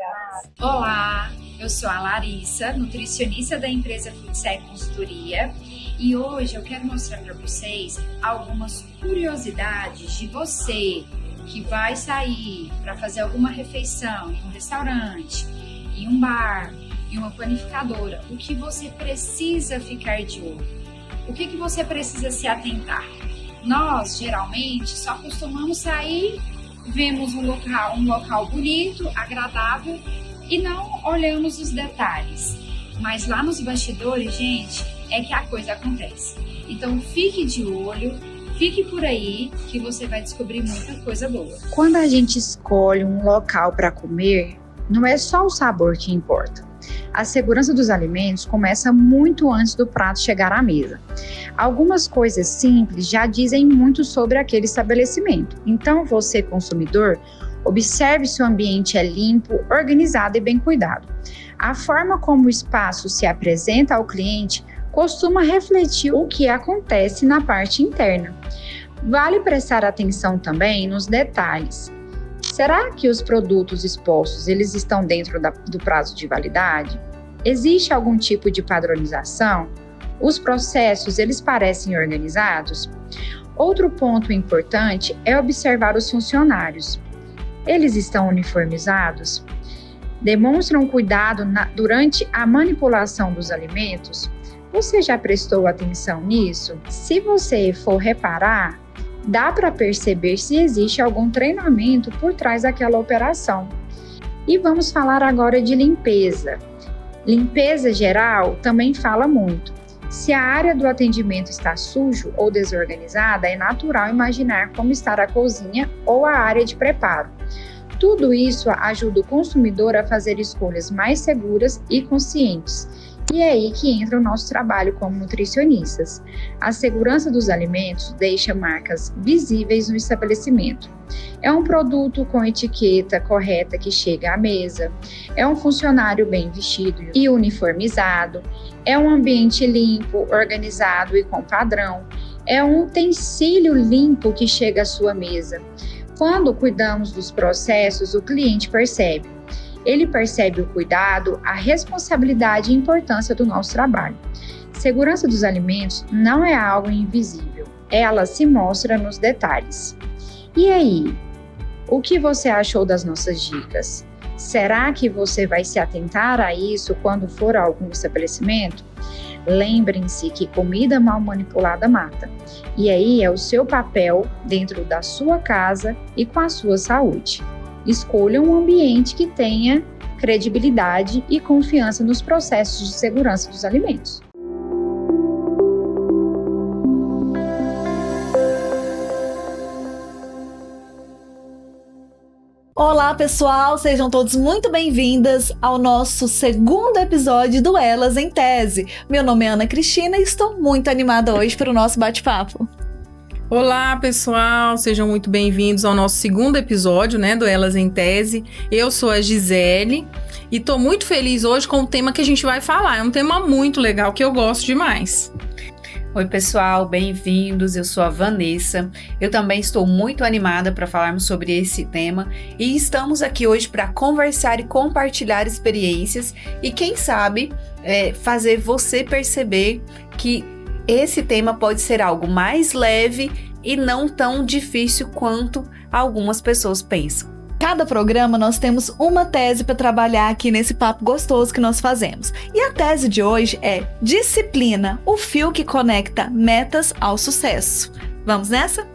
Olá, eu sou a Larissa, nutricionista da empresa Foodsec Consultoria, e hoje eu quero mostrar para vocês algumas curiosidades de você que vai sair para fazer alguma refeição em um restaurante, em um bar, em uma panificadora. O que você precisa ficar de olho? O que você precisa se atentar? Nós, geralmente, só costumamos sair, vemos um local bonito, agradável e não olhamos os detalhes. Mas lá nos bastidores, gente, é que a coisa acontece. Então, fique de olho, fique por aí que você vai descobrir muita coisa boa. Quando a gente escolhe um local para comer, não é só o sabor que importa. A segurança dos alimentos começa muito antes do prato chegar à mesa. Algumas coisas simples já dizem muito sobre aquele estabelecimento. Então, você, consumidor, observe se o ambiente é limpo, organizado e bem cuidado. A forma como o espaço se apresenta ao cliente costuma refletir o que acontece na parte interna. Vale prestar atenção também nos detalhes. Será que os produtos expostos eles estão dentro do prazo de validade? Existe algum tipo de padronização? Os processos eles parecem organizados? Outro ponto importante é observar os funcionários. Eles estão uniformizados? Demonstram cuidado durante a manipulação dos alimentos? Você já prestou atenção nisso? Se você for reparar, dá para perceber se existe algum treinamento por trás daquela operação. E vamos falar agora de limpeza. Limpeza geral também fala muito. Se a área do atendimento está sujo ou desorganizada, é natural imaginar como está a cozinha ou a área de preparo. Tudo isso ajuda o consumidor a fazer escolhas mais seguras e conscientes. E é aí que entra o nosso trabalho como nutricionistas. A segurança dos alimentos deixa marcas visíveis no estabelecimento. É um produto com etiqueta correta que chega à mesa, é um funcionário bem vestido e uniformizado, é um ambiente limpo, organizado e com padrão, é um utensílio limpo que chega à sua mesa. Quando cuidamos dos processos, o cliente percebe. Ele percebe o cuidado, a responsabilidade e a importância do nosso trabalho. Segurança dos alimentos não é algo invisível, ela se mostra nos detalhes. E aí, o que você achou das nossas dicas? Será que você vai se atentar a isso quando for a algum estabelecimento? Lembrem-se que comida mal manipulada mata. E aí é o seu papel dentro da sua casa e com a sua saúde. Escolha um ambiente que tenha credibilidade e confiança nos processos de segurança dos alimentos. Olá, pessoal! Sejam todos muito bem-vindas ao nosso segundo episódio do Elas em Tese. Meu nome é Ana Cristina e estou muito animada hoje para o nosso bate-papo. Olá, pessoal! Sejam muito bem-vindos ao nosso segundo episódio, do Elas em Tese. Eu sou a Gisele e estou muito feliz hoje com o tema que a gente vai falar. É um tema muito legal que eu gosto demais. Oi, pessoal, bem-vindos. Eu sou a Vanessa. Eu também estou muito animada para falarmos sobre esse tema e estamos aqui hoje para conversar e compartilhar experiências e, quem sabe, fazer você perceber que esse tema pode ser algo mais leve e não tão difícil quanto algumas pessoas pensam. Cada programa nós temos uma tese para trabalhar aqui nesse papo gostoso que nós fazemos. E a tese de hoje é Disciplina, o fio que conecta metas ao sucesso. Vamos nessa?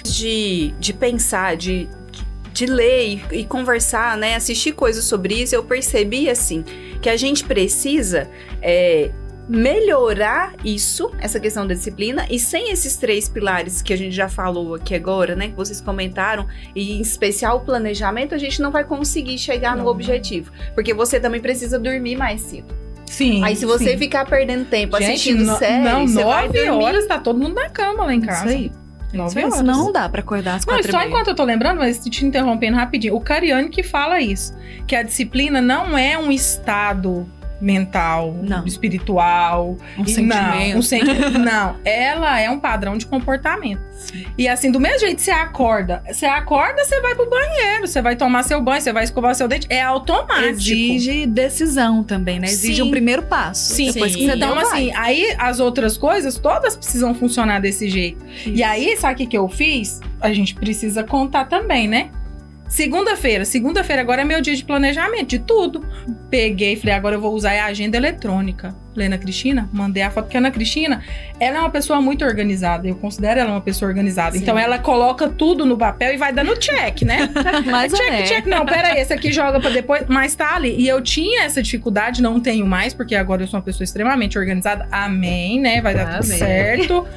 De pensar, de ler e conversar, assistir coisas sobre isso, eu percebi assim que a gente precisa melhorar isso, essa questão da disciplina, e sem esses 3 pilares que a gente já falou aqui agora, que vocês comentaram, e em especial o planejamento, a gente não vai conseguir chegar no objetivo, porque você também precisa dormir mais cedo. Sim. Aí se você ficar perdendo tempo assistindo série, você vai dormir. 9 horas tá todo mundo na cama lá em casa. Isso aí. 9 horas. Não dá pra acordar às 4h30. Só enquanto eu tô lembrando, mas te interrompendo rapidinho, o Cariani que fala isso, que a disciplina não é um estado mental, espiritual, um sentimento. Não, ela é um padrão de comportamento. Sim. E assim, do mesmo jeito, você acorda, você vai pro banheiro, você vai tomar seu banho, você vai escovar seu dente, é automático. Exige decisão também, Exige um primeiro passo. Sim. Depois que você então, assim, aí as outras coisas todas precisam funcionar desse jeito. Isso. E aí, sabe o que eu fiz? A gente precisa contar também, Segunda-feira agora é meu dia de planejamento, de tudo. Peguei, falei, agora eu vou usar a agenda eletrônica. Falei, Ana Cristina, mandei a foto, porque a Ana Cristina, ela é uma pessoa muito organizada, eu considero ela uma pessoa organizada. Sim. Então ela coloca tudo no papel e vai dando check, Mas check, não, peraí, esse aqui joga pra depois, mas tá ali. E eu tinha essa dificuldade, não tenho mais, porque agora eu sou uma pessoa extremamente organizada, amém, vai dar tudo certo.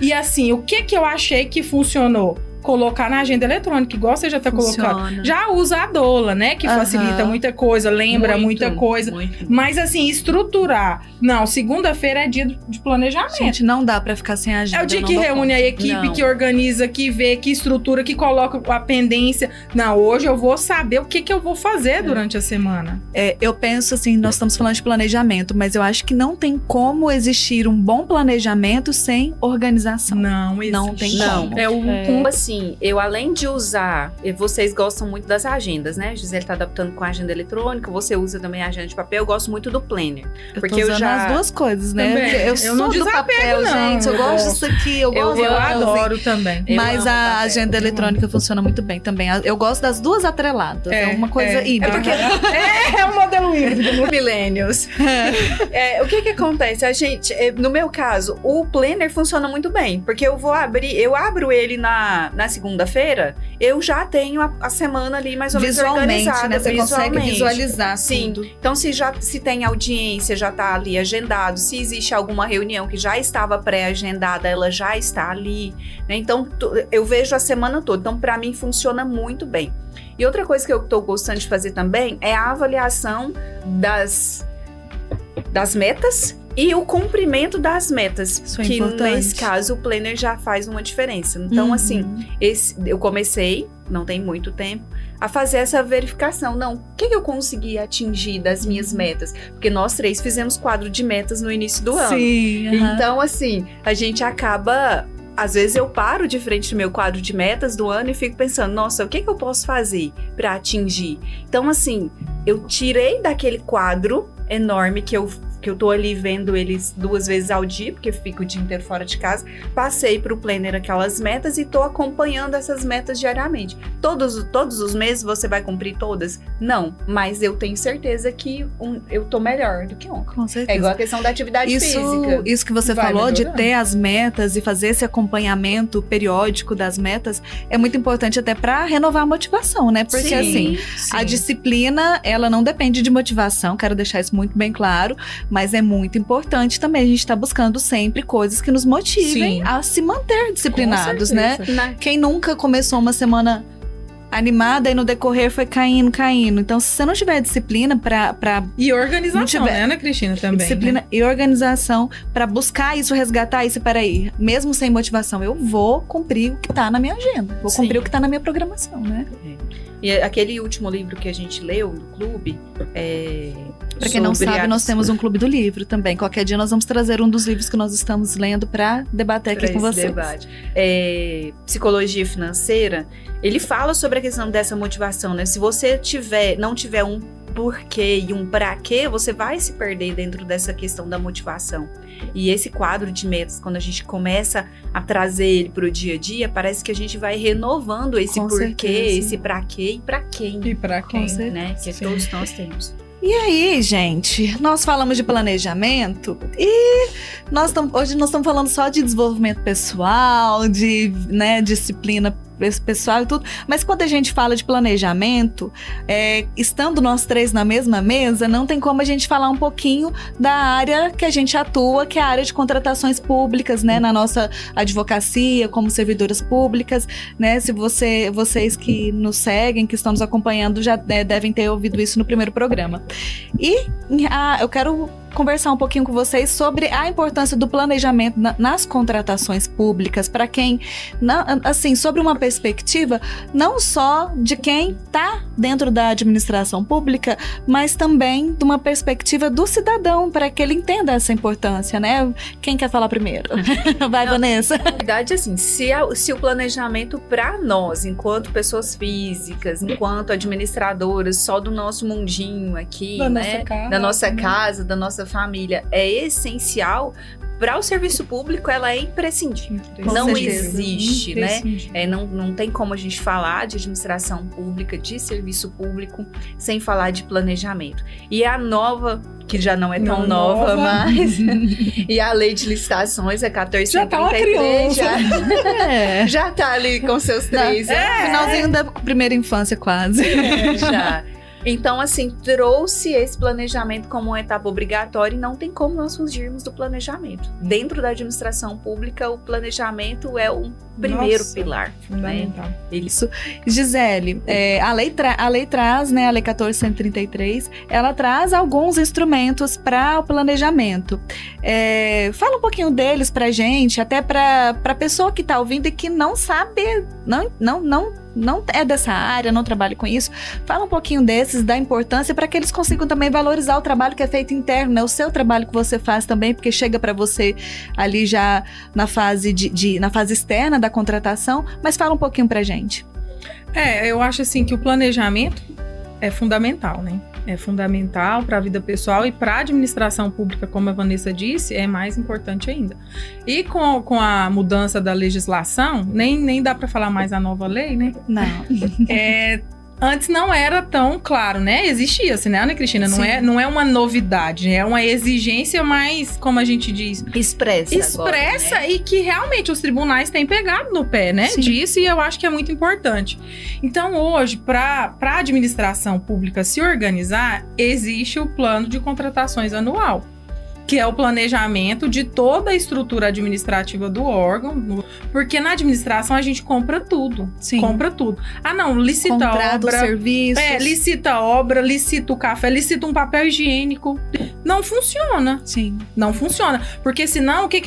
E assim, o que eu achei que funcionou? Colocar na agenda eletrônica, igual você já tá colocando. Já usa a doula, que facilita muita coisa, lembra muita coisa. Muito. Mas assim, estruturar. Não, segunda-feira é dia de planejamento. Gente, não dá pra ficar sem agenda. É o dia que reúne a equipe, que organiza, que vê, que estrutura, que coloca a pendência. Não, hoje eu vou saber o que eu vou fazer durante a semana. Eu penso assim, nós estamos falando de planejamento, mas eu acho que não tem como existir um bom planejamento sem organização. Não existe. Não tem como. Assim, eu além de usar, vocês gostam muito das agendas, A Gisele tá adaptando com a agenda eletrônica, você usa também a agenda de papel, eu gosto muito do planner. Porque eu já as duas coisas, Eu sou não do papel, gente, eu gosto disso aqui, eu adoro também. Mas a agenda eletrônica funciona muito bem também. Eu gosto das duas atreladas, é uma coisa híbrida. É um modelo híbrido. Millennials. O que acontece? A gente, no meu caso, o planner funciona muito bem, porque eu abro ele na segunda-feira, eu já tenho a semana ali mais ou menos organizada. Você consegue visualizar. Sim. Tudo. Então, se tem audiência, já tá ali agendado. Se existe alguma reunião que já estava pré-agendada, ela já está ali. Então, eu vejo a semana toda. Então, para mim, funciona muito bem. E outra coisa que eu tô gostando de fazer também é a avaliação das metas e o cumprimento das metas, que nesse caso o planner já faz uma diferença. Então, assim, eu comecei, não tem muito tempo, a fazer essa verificação. Não, o que eu consegui atingir das minhas metas? Porque nós 3 fizemos quadro de metas no início do ano. Sim. Então, assim, a gente acaba... Às vezes eu paro de frente do meu quadro de metas do ano e fico pensando, nossa, o que eu posso fazer para atingir? Então, assim, eu tirei daquele quadro enorme que eu que eu tô ali vendo eles 2 vezes ao dia, porque eu fico o dia inteiro fora de casa, passei pro planner aquelas metas e tô acompanhando essas metas diariamente. Todos os meses você vai cumprir todas? Não, mas eu tenho certeza que eu tô melhor do que ontem. Com certeza. É igual a questão da atividade física. Isso que você falou de ter as metas e fazer esse acompanhamento periódico das metas é muito importante até para renovar a motivação, né? Porque Sim. a disciplina, ela não depende de motivação, quero deixar isso muito bem claro, mas é muito importante também a gente estar buscando sempre coisas que nos motivem a se manter disciplinados, né? Quem nunca começou uma semana animada e no decorrer foi caindo. Então, se você não tiver disciplina pra e organização, né, Ana Cristina, também. Disciplina, né? E organização pra buscar isso, resgatar isso. Peraí, mesmo sem motivação, eu vou cumprir o que tá na minha agenda. Vou cumprir o que tá na minha programação, né? E aquele último livro que a gente leu no clube, pra quem não sabe, nós temos um clube do livro também. Qualquer dia nós vamos trazer um dos livros que nós estamos lendo pra debater aqui com vocês. Debate. Psicologia financeira, ele fala sobre a questão dessa motivação, né? Se você não tiver um porquê e um pra quê, você vai se perder dentro dessa questão da motivação. E esse quadro de metas, quando a gente começa a trazer ele pro dia a dia, parece que a gente vai renovando esse porquê, esse pra quê e pra quem. E pra quem, né? Que todos nós temos. E aí, gente, nós falamos de planejamento e hoje nós estamos falando só de desenvolvimento pessoal, de disciplina pessoal e tudo, mas quando a gente fala de planejamento, estando nós 3 na mesma mesa, não tem como a gente falar um pouquinho da área que a gente atua, que é a área de contratações públicas, né, na nossa advocacia, como servidoras públicas, né, se vocês que nos seguem, que estão nos acompanhando, já devem ter ouvido isso no primeiro programa. E eu quero conversar um pouquinho com vocês sobre a importância do planejamento nas contratações públicas, para quem, assim, sobre uma perspectiva não só de quem está dentro da administração pública, mas também de uma perspectiva do cidadão, para que ele entenda essa importância, né? Quem quer falar primeiro? Vai, Vanessa. Na verdade, assim, se o planejamento para nós, enquanto pessoas físicas, enquanto administradoras, só do nosso mundinho aqui, da nossa casa, da nossa família, é essencial, para o serviço público ela é imprescindível. Não existe, né? Não tem como a gente falar de administração pública, de serviço público, sem falar de planejamento. E a nova, que já não é tão nova, mas... e a lei de licitações, a 1433, já tá ali com seus 3 anos. Finalzinho da primeira infância, quase. Já. Então, assim, trouxe esse planejamento como uma etapa obrigatória e não tem como nós fugirmos do planejamento. Dentro da administração pública, o planejamento é o primeiro pilar. Fundamental. Né? Isso. Gisele, a lei traz, né, a Lei 1433, ela traz alguns instrumentos para o planejamento. Fala um pouquinho deles pra gente, até pra pessoa que tá ouvindo e que não sabe, não é dessa área, não trabalha com isso. Fala um pouquinho desses, da importância, para que eles consigam também valorizar o trabalho que é feito interno, né? O seu trabalho que você faz também, porque chega para você ali já na fase na fase externa da contratação, mas fala um pouquinho pra gente. Eu acho assim que o planejamento é fundamental, né? É fundamental para a vida pessoal e para a administração pública, como a Vanessa disse, é mais importante ainda. E com a mudança da legislação, nem dá para falar mais a nova lei, né? Não. Antes não era tão claro, né? Existia-se, né, Ana Cristina? Não é uma novidade, é uma exigência mais, como a gente diz... Expressa agora, né? E que realmente os tribunais têm pegado no pé, né? Disso, e eu acho que é muito importante. Então, hoje, para a administração pública se organizar, existe o plano de contratações anual, que é o planejamento de toda a estrutura administrativa do órgão, porque na administração a gente compra tudo. Sim. Compra tudo. Licita Comprado, obra. serviços. Licita obra, licita o café, licita um papel higiênico. Não funciona. Sim. Não funciona. Porque senão, o que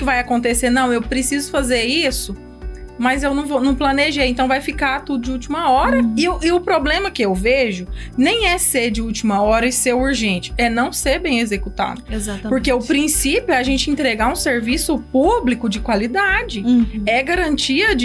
vai acontecer? Não, eu preciso fazer isso, mas eu não planejei, então vai ficar tudo de última hora. E o problema que eu vejo nem é ser de última hora e ser urgente, é não ser bem executado. Exatamente. Porque o princípio é a gente entregar um serviço público de qualidade. É garantia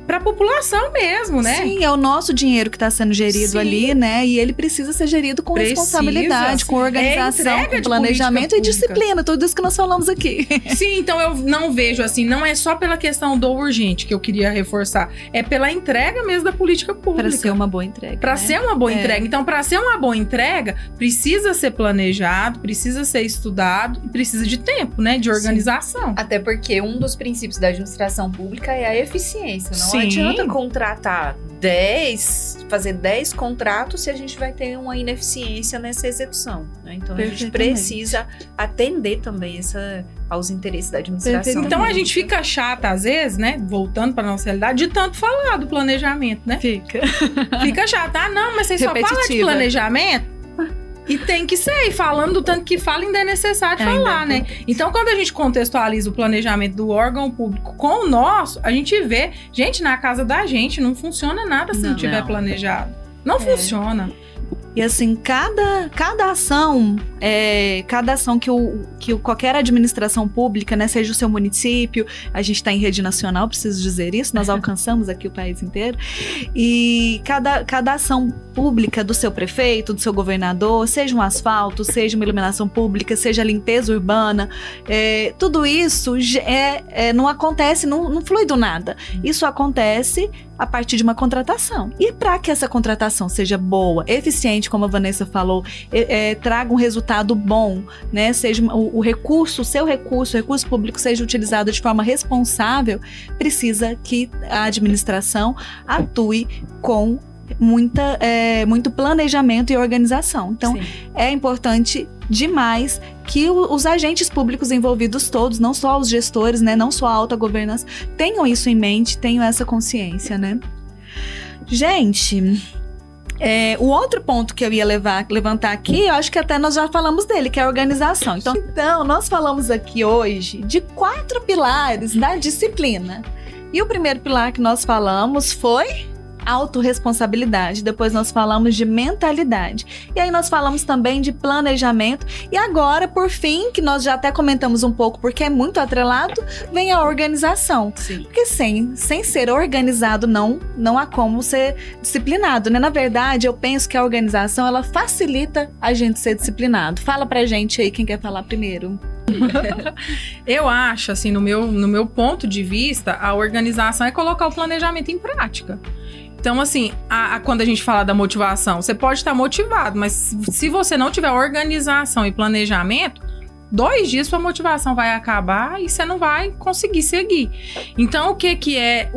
para a população mesmo, né? Sim, é o nosso dinheiro que está sendo gerido ali, né? E ele precisa ser gerido com responsabilidade, com organização, com planejamento e disciplina, tudo isso que nós falamos aqui. Sim, então eu não vejo assim, não é só pela questão do urgente que eu queria reforçar, é pela entrega mesmo da política pública. Para ser uma boa entrega. Para ser uma boa entrega. Então, para ser uma boa entrega, precisa ser planejado, precisa ser estudado e precisa de tempo, né? De organização. Sim. Até porque um dos princípios da administração pública é a eficiência. Não adianta contratar 10, fazer 10 contratos se a gente vai ter uma ineficiência nessa execução, né? Então a gente precisa atender também aos interesses da administração. Então a gente fica chata às vezes, né? Voltando para nossa realidade, de tanto falar do planejamento, né? Fica chata. Ah, não, mas vocês só falam de planejamento? E tem que ser, e falando do tanto que fala, ainda é necessário falar, né? Então, quando a gente contextualiza o planejamento do órgão público com o nosso, a gente vê, gente, na casa da gente não funciona nada se não tiver planejado. Não funciona. E assim, cada ação que qualquer administração pública, né, seja o seu município, a gente está em rede nacional, preciso dizer isso, nós alcançamos aqui o país inteiro, e cada ação pública do seu prefeito, do seu governador, seja um asfalto, seja uma iluminação pública, seja limpeza urbana, tudo isso não acontece, não flui do nada. Isso acontece a partir de uma contratação. E para que essa contratação seja boa, eficiente, como a Vanessa falou, traga um resultado bom, né? Seja o recurso público seja utilizado de forma responsável, precisa que a administração atue com muito planejamento e organização. Então, é importante demais que os agentes públicos envolvidos todos, não só os gestores, né, não só a alta governança, tenham isso em mente, tenham essa consciência, né? Gente, o outro ponto que eu ia levantar aqui, eu acho que até nós já falamos dele, que é a organização. Então, nós falamos aqui hoje de 4 pilares da disciplina. E o primeiro pilar que nós falamos foi autorresponsabilidade, depois nós falamos de mentalidade, e aí nós falamos também de planejamento, e agora, por fim, que nós já até comentamos um pouco, porque é muito atrelado, vem a organização. Porque sem ser organizado não há como ser disciplinado, né? Na verdade, eu penso que a organização, ela facilita a gente ser disciplinado. Fala pra gente aí, quem quer falar primeiro. Eu acho, assim, no meu ponto de vista, a organização é colocar o planejamento em prática. Então, assim, quando a gente fala da motivação, você pode estar motivado, mas se você não tiver organização e planejamento, 2 dias sua motivação vai acabar e você não vai conseguir seguir. Então, o que é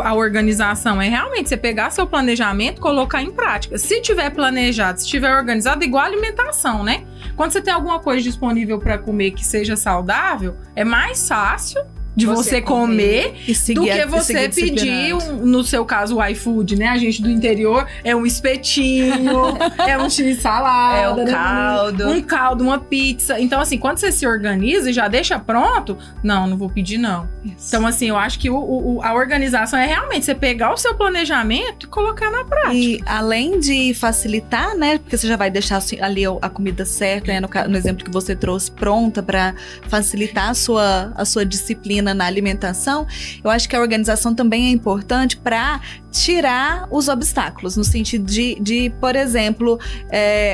a organização? É realmente você pegar seu planejamento e colocar em prática. Se tiver planejado, se tiver organizado, igual a alimentação, né? Quando você tem alguma coisa disponível para comer que seja saudável, é mais fácil de você comer do que você pedir, no seu caso, o iFood, né? A gente do interior é um espetinho, é um x-salada, é um caldo. Um caldo, uma pizza. Então, assim, quando você se organiza e já deixa pronto, não vou pedir, não. Isso. Então, assim, eu acho que a organização é realmente você pegar o seu planejamento e colocar na prática. E além de facilitar, né? Porque você já vai deixar ali a comida certa, né? No exemplo que você trouxe, pronta para facilitar a sua disciplina na alimentação, eu acho que a organização também é importante para tirar os obstáculos, no sentido de por exemplo,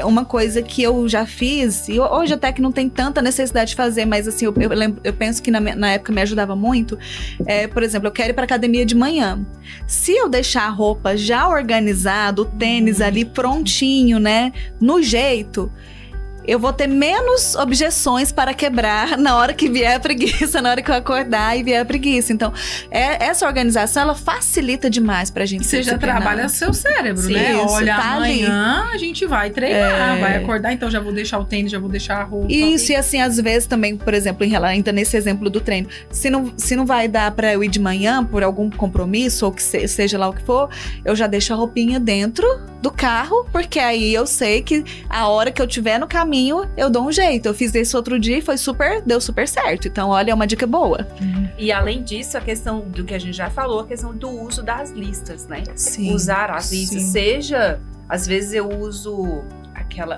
uma coisa que eu já fiz, e hoje até que não tem tanta necessidade de fazer, mas assim, eu penso que na época me ajudava muito, por exemplo, eu quero ir para academia de manhã. Se eu deixar a roupa já organizada, o tênis ali prontinho, né, no jeito, eu vou ter menos objeções para quebrar na hora que vier a preguiça, na hora que eu acordar e vier a preguiça. Então, essa organização, ela facilita demais pra gente. Você já trabalha seu cérebro, né? Olha, amanhã a gente vai treinar, vai acordar, então já vou deixar o tênis, já vou deixar a roupa. Isso, e assim, às vezes também, por exemplo, ainda nesse exemplo do treino, se não vai dar pra eu ir de manhã por algum compromisso, ou que seja lá o que for, eu já deixo a roupinha dentro do carro, porque aí eu sei que a hora que eu tiver no caminho, eu dou um jeito. Eu fiz isso outro dia e deu super certo. Então, olha, é uma dica boa. E além disso, a questão do que a gente já falou, a questão do uso das listas, né? Sim, usar as listas, seja, às vezes eu uso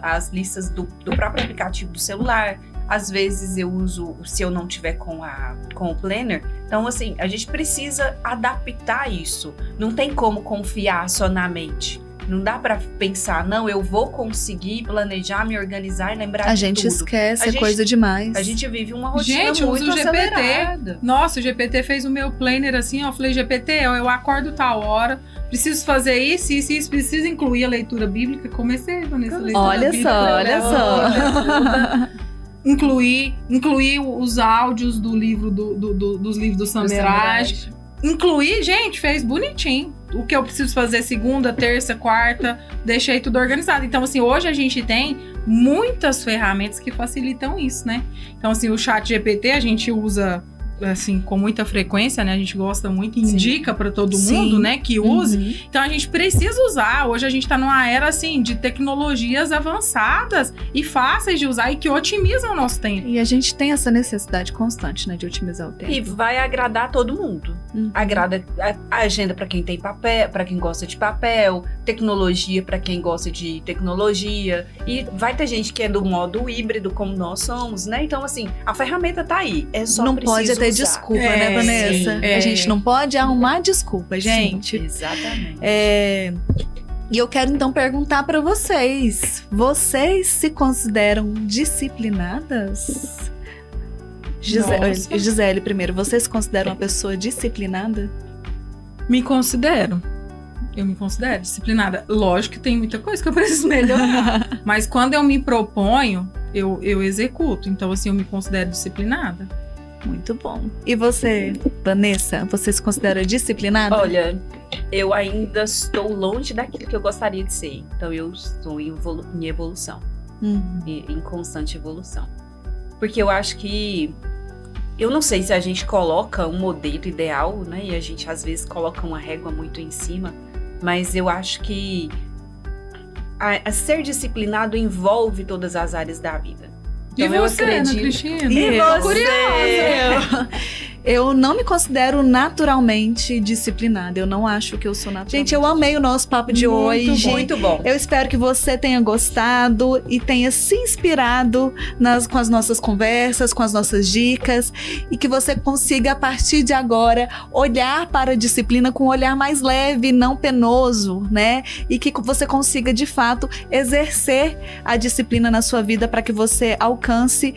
as listas do próprio aplicativo do celular. Às vezes eu uso, se eu não tiver com o planner, Então, assim, a gente precisa adaptar isso. Não tem como confiar só na mente. Não dá pra pensar, não, eu vou conseguir planejar, me organizar e lembrar de tudo. A gente esquece, é coisa demais. A gente vive uma rotina Gente, muito usa o GPT. acelerada. Nossa, o GPT fez o meu planner assim, ó. Eu falei, GPT, eu acordo tal hora, preciso fazer isso, preciso incluir a leitura bíblica. Comecei, Vanessa, a leitura Olha bíblica. só, olha só. Incluir os áudios do livro dos livros do Samiraj. Incluir, gente, fez bonitinho. O que eu preciso fazer segunda, terça, quarta, deixei tudo organizado. Então, assim, hoje a gente tem muitas ferramentas que facilitam isso, né? Então, assim, o chat GPT a gente usa, assim, com muita frequência, né? A gente gosta muito e indica para todo mundo, né? Que use. Então, a gente precisa usar. Hoje a gente tá numa era, assim, de tecnologias avançadas e fáceis de usar e que otimizam o nosso tempo. E a gente tem essa necessidade constante, né? De otimizar o tempo. E vai agradar todo mundo. Agrada a agenda para quem tem papel, para quem gosta de papel, tecnologia para quem gosta de tecnologia. E vai ter gente que é do modo híbrido, como nós somos, né? Então, assim, a ferramenta tá aí. É só não pode ter desculpa, né, Vanessa? A gente não pode arrumar desculpa, gente. Sim, exatamente. E eu quero então perguntar para vocês: vocês se consideram disciplinadas? Gisele, primeiro, você se considera uma pessoa disciplinada? Me considero. Eu me considero disciplinada. Lógico que tem muita coisa que eu preciso melhorar. Mas quando eu me proponho, eu executo. Então, assim, eu me considero disciplinada. Muito bom. E você, Vanessa, você se considera disciplinada? Olha, eu ainda estou longe daquilo que eu gostaria de ser. Então, eu estou em evolução. Em constante evolução. Porque eu acho que... Eu não sei se a gente coloca um modelo ideal, né? E a gente, às vezes, coloca uma régua muito em cima. Mas eu acho que a ser disciplinado envolve todas as áreas da vida. Então, e você, Ana Cristina? E você? Curiosa. Eu não me considero naturalmente disciplinada. Eu não acho que eu sou naturalmente. Gente, eu amei o nosso papo de hoje. Muito bom. Eu espero que você tenha gostado e tenha se inspirado com as nossas conversas, com as nossas dicas, e que você consiga, a partir de agora, olhar para a disciplina com um olhar mais leve, não penoso, né? E que você consiga, de fato, exercer a disciplina na sua vida para que você alcance,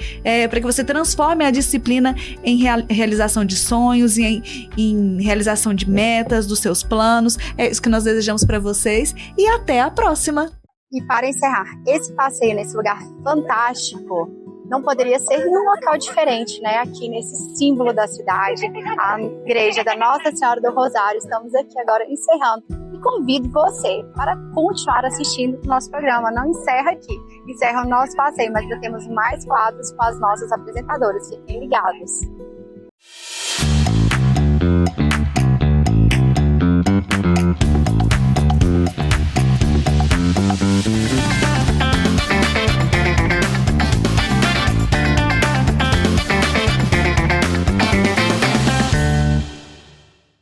para que você transforme a disciplina em realização de sonhos e em realização de metas, dos seus planos. É isso que nós desejamos para vocês e até a próxima! E para encerrar esse passeio nesse lugar fantástico, não poderia ser em um local diferente, né? Aqui nesse símbolo da cidade, a igreja da Nossa Senhora do Rosário. Estamos aqui agora encerrando. E convido você para continuar assistindo o nosso programa. Não encerra aqui, encerra o nosso passeio, mas ainda temos mais quadros com as nossas apresentadoras. Fiquem ligados.